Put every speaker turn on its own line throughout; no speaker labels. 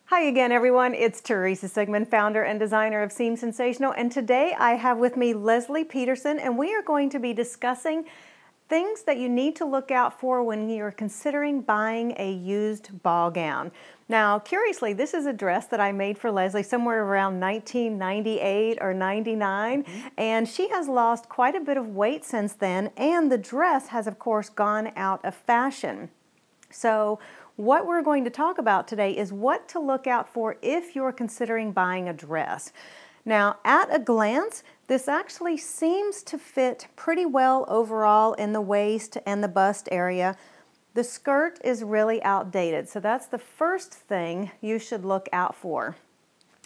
Hi again, everyone. It's Teresa Sigmon, founder and designer of Seams Sensational, and today I have with me Leslie Peterson, and we are going to be discussing things that you need to look out for when you're considering buying a used ball gown. Now, curiously, this is a dress that I made for Leslie somewhere around 1998 or 99, and she has lost quite a bit of weight since then, and the dress has, of course, gone out of fashion. So what we're going to talk about today is what to look out for if you're considering buying a dress. Now, at a glance, this actually seems to fit pretty well overall in the waist and the bust area. The skirt is really outdated, so that's the first thing you should look out for.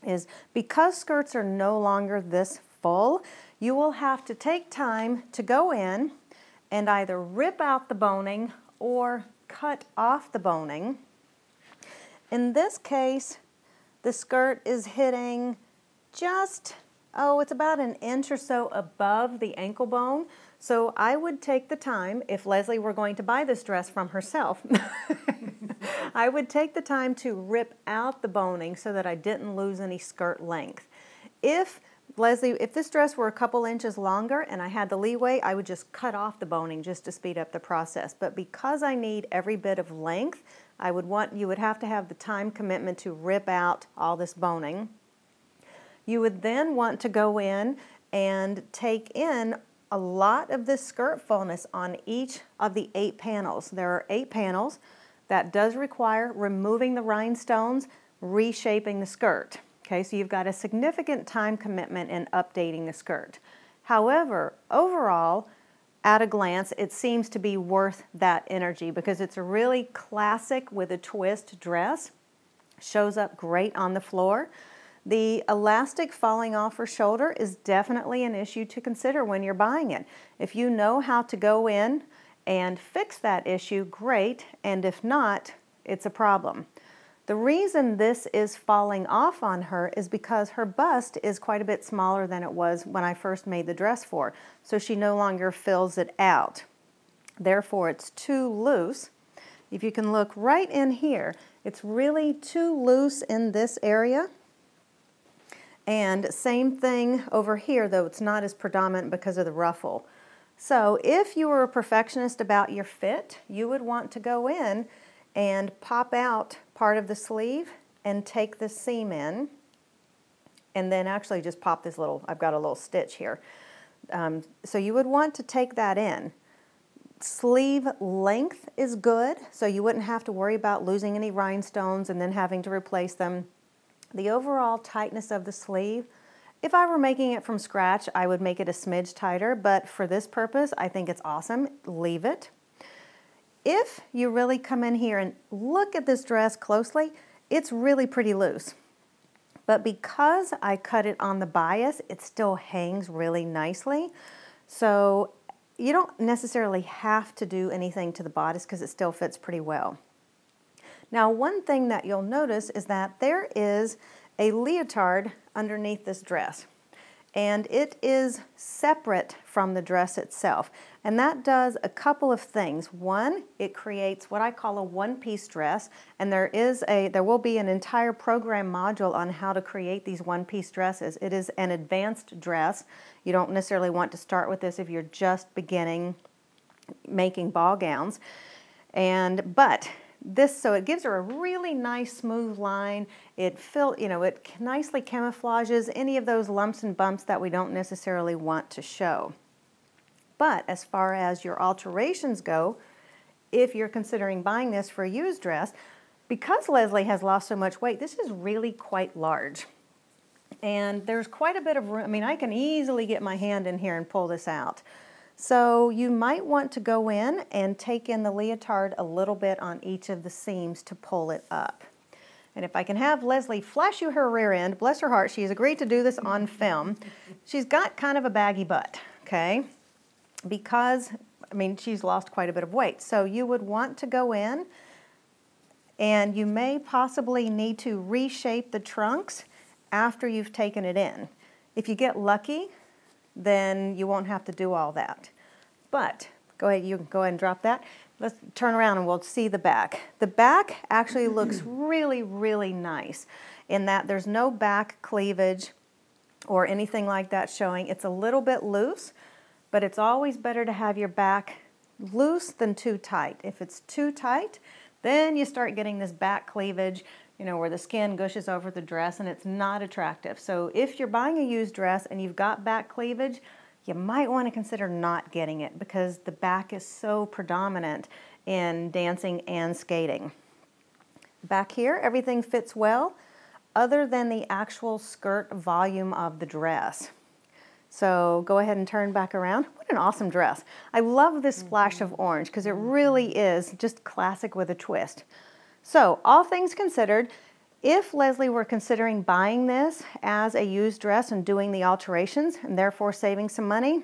Is because skirts are no longer this full, you will have to take time to go in and either rip out the boning or cut off the boning. In this case, the skirt is hitting just, it's about an inch or so above the ankle bone. So I would take the time, if Leslie were going to buy this dress from herself, I would take the time to rip out the boning so that I didn't lose any skirt length. If this dress were a couple inches longer and I had the leeway, I would just cut off the boning just to speed up the process. But because I need every bit of length, you would have to have the time commitment to rip out all this boning. You would then want to go in and take in a lot of this skirt fullness on each of the 8 panels. There are 8 panels. That does require removing the rhinestones, reshaping the skirt. Okay, so you've got a significant time commitment in updating the skirt. However, overall, at a glance, it seems to be worth that energy because it's a really classic with a twist dress. Shows up great on the floor. The elastic falling off her shoulder is definitely an issue to consider when you're buying it. If you know how to go in and fix that issue, great, and if not, it's a problem. The reason this is falling off on her is because her bust is quite a bit smaller than it was when I first made the dress for her, so she no longer fills it out. Therefore, it's too loose. If you can look right in here, it's really too loose in this area. And same thing over here, though it's not as predominant because of the ruffle. So if you were a perfectionist about your fit, you would want to go in and pop out part of the sleeve and take the seam in, and then actually just pop this I've got a little stitch here. So you would want to take that in. Sleeve length is good, so you wouldn't have to worry about losing any rhinestones and then having to replace them. The overall tightness of the sleeve, if I were making it from scratch, I would make it a smidge tighter, but for this purpose, I think it's awesome. Leave it. If you really come in here and look at this dress closely, it's really pretty loose. But because I cut it on the bias, it still hangs really nicely. So you don't necessarily have to do anything to the bodice because it still fits pretty well. Now, one thing that you'll notice is that there is a leotard underneath this dress, and it is separate from the dress itself. And that does a couple of things. One, it creates what I call a one-piece dress, and there will be an entire program module on how to create these one-piece dresses. It is an advanced dress. You don't necessarily want to start with this if you're just beginning making ball gowns. So it gives her a really nice smooth line. It nicely camouflages any of those lumps and bumps that we don't necessarily want to show. But as far as your alterations go, if you're considering buying this for a used dress, because Leslie has lost so much weight, this is really quite large. And there's quite a bit of room. I mean, I can easily get my hand in here and pull this out. So you might want to go in and take in the leotard a little bit on each of the seams to pull it up. And if I can have Leslie flash you her rear end, bless her heart, she's agreed to do this on film. She's got kind of a baggy butt, okay? Because, she's lost quite a bit of weight. So you would want to go in and you may possibly need to reshape the trunks after you've taken it in. If you get lucky, then you won't have to do all that. But Go ahead, you can go ahead and drop that. Let's turn around and we'll see the back. The back actually looks really, really nice in that there's no back cleavage or anything like that showing. It's a little bit loose, but it's always better to have your back loose than too tight. If it's too tight, then you start getting this back cleavage, you know, where the skin gushes over the dress and it's not attractive. So if you're buying a used dress and you've got back cleavage, you might want to consider not getting it because the back is so predominant in dancing and skating. Back here, everything fits well other than the actual skirt volume of the dress. So go ahead and turn back around. What an awesome dress. I love this splash of orange because it really is just classic with a twist. So all things considered, if Leslie were considering buying this as a used dress and doing the alterations and therefore saving some money,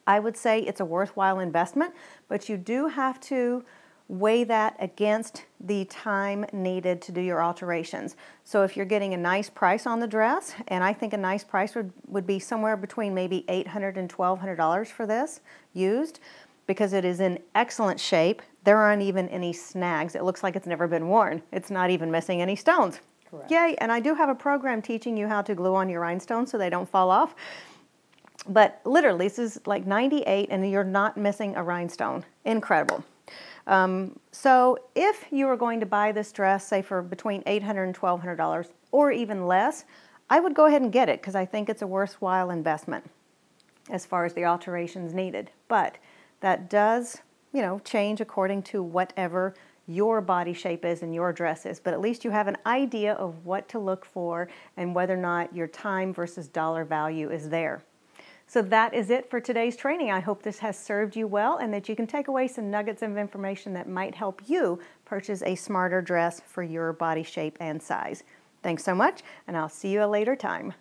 I would say it's a worthwhile investment, but you do have to weigh that against the time needed to do your alterations. So if you're getting a nice price on the dress, and I think a nice price would be somewhere between maybe $800 and $1,200 for this used, because it is in excellent shape. There aren't even any snags. It looks like it's never been worn. It's not even missing any stones.
Correct.
Yay, and I do have a program teaching you how to glue on your rhinestones so they don't fall off. But literally, this is like 98 and you're not missing a rhinestone. Incredible. So if you were going to buy this dress, say for between $800 and $1,200 or even less, I would go ahead and get it because I think it's a worthwhile investment as far as the alterations needed. But that does, you know, change according to whatever your body shape is and your dress is. But at least you have an idea of what to look for and whether or not your time versus dollar value is there. So that is it for today's training. I hope this has served you well and that you can take away some nuggets of information that might help you purchase a smarter dress for your body shape and size. Thanks so much, and I'll see you a later time.